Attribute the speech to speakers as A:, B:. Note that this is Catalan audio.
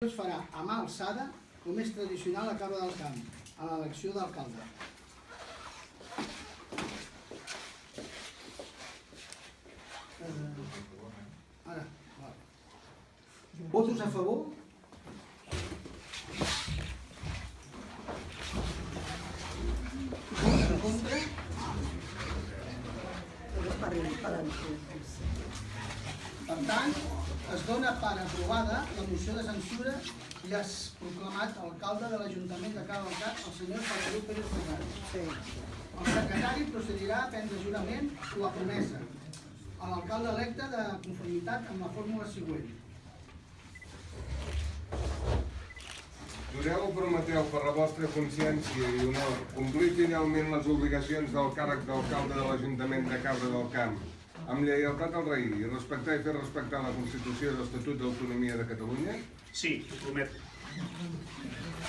A: es farà a mà alçada, com és tradicional a Cabra del Camp, a l'elecció d'alcalde. Ara, va. Votos a favor? Votos en contra? Per tant, es dona per aprovada la moció de censura i has proclamat alcalde de l'Ajuntament de Cabra del Camp, el senyor Salvador Pérez Fernández. El secretari procedirà a prendre jurament o a promesa a l'alcalde electe de conformitat amb la fórmula següent.
B: Jureu o prometeu per la vostra consciència i honor complir fidelment les obligacions del càrrec d'alcalde de l'Ajuntament de Cabra del Camp amb lleialtat al rei i respectar i fer respectar la Constitució i l'Estatut d'Autonomia de Catalunya?
C: Sí, ho prometo.